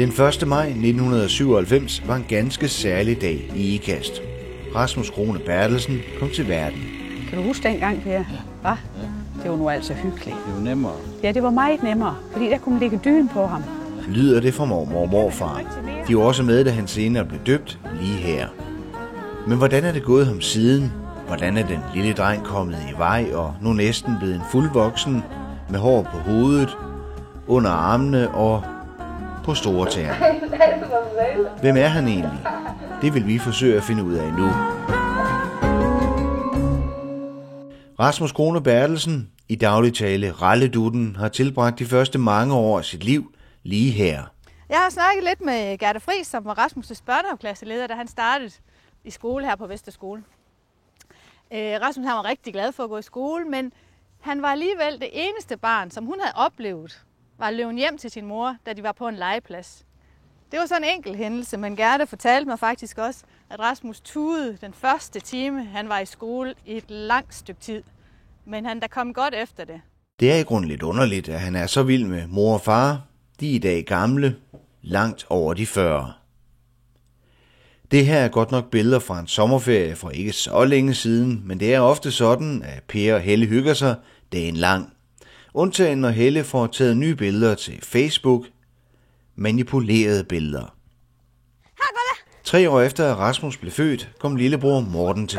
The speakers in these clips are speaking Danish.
Den 1. maj 1997 var en ganske særlig dag i Ikast. Rasmus Krone Bertelsen kom til verden. Kan du huske dengang, Per? Ja. Det var nu altså hyggeligt. Det var nemmere. Ja, det var meget nemmere, fordi der kunne man lægge dynen på ham. Lyder det fra mormor og morfar. De var også med, da han senere blev døbt lige her. Men hvordan er det gået ham siden? Hvordan er den lille dreng kommet i vej og nu næsten blevet en fuldvoksen med hår på hovedet, under armene og på store tæerne? Hvem er han egentlig? Det vil vi forsøge at finde ud af nu. Rasmus Krone Bertelsen, i daglig tale Ralledutten, har tilbragt de første mange år af sit liv lige her. Jeg har snakket lidt med Gerda Friis, som var Rasmus' børnehaveklasseleder, da han startede i skole her på Vesterskole. Rasmus han var rigtig glad for at gå i skole, men han var alligevel det eneste barn, som hun havde oplevet, var løbet hjem til sin mor, da de var på en legeplads. Det var sådan en enkelt hændelse, men Gerda fortalte mig faktisk også, at Rasmus tudede den første time, han var i skole i et langt stykke tid. Men han der kom godt efter det. Det er i grunden lidt underligt, at han er så vild med mor og far. De er i dag gamle, langt over de 40. Det her er godt nok billeder fra en sommerferie for ikke så længe siden, men det er ofte sådan, at Per og Helle hygger sig dagen lang. Undtagen når Helle får taget nye billeder til Facebook. Manipulerede billeder. 3 år efter at Rasmus blev født, kom lillebror Morten til.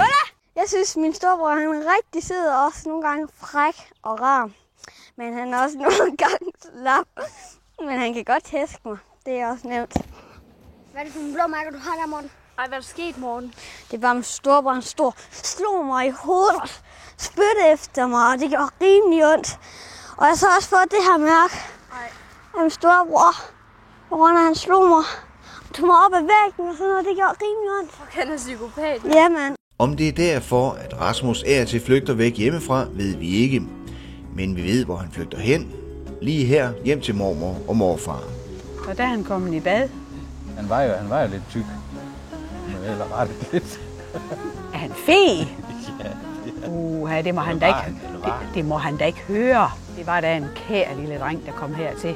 Jeg synes, min storebror han er rigtig sød og også nogle gange fræk og rar. Men han er også nogle gange slap. Men han kan godt tæske mig. Det er også nævnt. Hvad er det for nogle blå mærker, du har der, Morten? Ej, hvad er der sket, Morten? Det var min storebror, han slog mig i hovedet og spyttede efter mig, og det gjorde rimelig ondt. Og jeg så også fået det her mærke af min storebror, hvor han slog mig og tog mig op ad væggen og sådan noget. Det gjorde rimelig ondt. Og han er psykopat. Ja, mand. Om det er derfor, at Rasmus er til flygter væk hjemmefra, ved vi ikke. Men vi ved, hvor han flygter hen. Lige her, hjem til mormor og morfar. Og der er han kommet i bad. Han var jo lidt tyk. Eller ret lidt. Er han fe? Ja. Det må han da ikke. Det må han da ikke høre. Det var da en kær lille dreng, der kom hertil.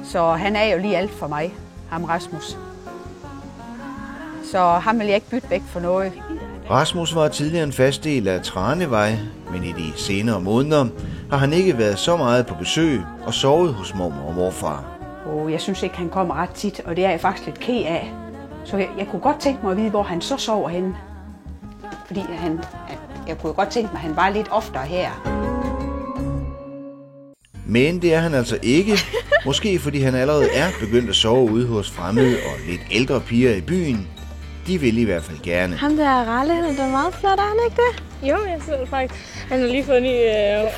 Så han er jo lige alt for mig, ham Rasmus. Så ham vil jeg ikke bytte væk for noget. Rasmus var tidligere en fast del af Tranevej, men i de senere måneder har han ikke været så meget på besøg og sovet hos mormor og morfar. Jeg synes ikke, han kommer ret tit, og det er jeg faktisk lidt ked af. Så jeg kunne godt tænke mig at vide, hvor han så sover henne. Fordi jeg kunne godt tænke mig, at han var lidt oftere her. Men det er han altså ikke. Måske fordi han allerede er begyndt at sove ude hos fremmede og lidt ældre piger i byen. De vil i hvert fald gerne. Ham der Ralle, han er meget flot, er han ikke det? Jo, jeg synes faktisk, han har lige fået en ny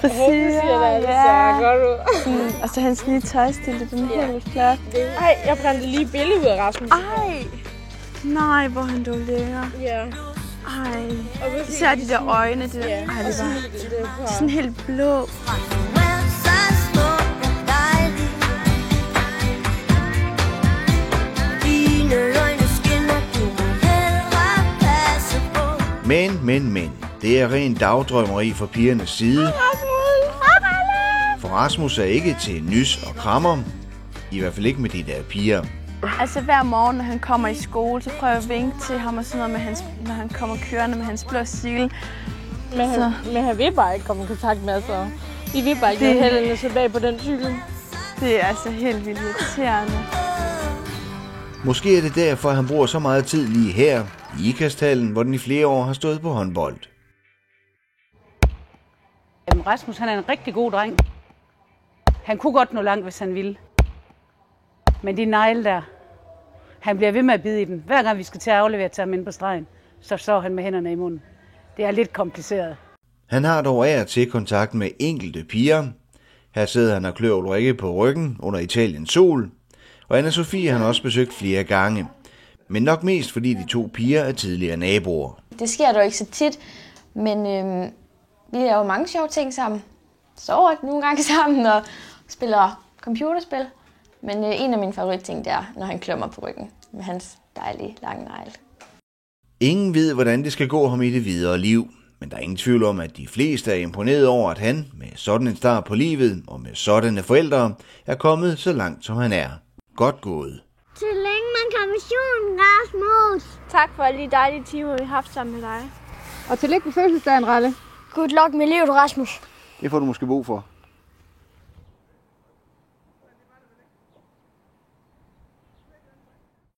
hårfrisyr, der det ser godt ud. Og så hans nye tøjstil, den er helt flot. Ej, jeg brændte lige billede ud af Rasmus. Ej! Nej, hvor han dog lækker. Ja. Ej. Især de der øjne, det var sådan helt blå. Men. Det er ren dagdrømmeri fra pigernes side. For Rasmus er ikke til nys og krammer. I hvert fald ikke med de der piger. Altså hver morgen, når han kommer i skole, så prøver jeg at vinke til ham og sådan noget, når han kommer kørende med hans blå cykel. Men han vil bare ikke komme i kontakt med os, og vi vil bare ikke have Helen tilbage på den cykel. Det er altså helt vildt irriterende. Måske er det derfor, at han bruger så meget tid lige her, i Ikasthallen, hvor den i flere år har stået på håndbold. Jamen, Rasmus han er en rigtig god dreng. Han kunne godt nå langt, hvis han ville. Men de negle der, han bliver ved med at bide i dem. Hver gang vi skal til at aflevere til ham ind på stregen, så står han med hænderne i munden. Det er lidt kompliceret. Han har dog af og til kontakt med enkelte piger. Her sidder han og klør Ulrikke på ryggen under Italiens sol. Og Anna-Sophie har han også besøgt flere gange. Men nok mest fordi de 2 piger er tidligere naboer. Det sker dog ikke så tit, men vi laver mange sjove ting sammen. Sover nogle gange sammen og spiller computerspil. Men en af mine favoritting, det er, når han klør mig på ryggen med hans dejlige lange negle. Ingen ved, hvordan det skal gå ham i det videre liv. Men der er ingen tvivl om, at de fleste er imponeret over, at han med sådan en start på livet og med sådanne forældre er kommet så langt, som han er. godt gået. Tillykke med konfirmationen, Rasmus. Tak for alle de dejlige timer, vi har haft sammen med dig. Og tillykke på fødselsdagen, Ralle. Good luck med livet, Rasmus. Det får du måske brug for.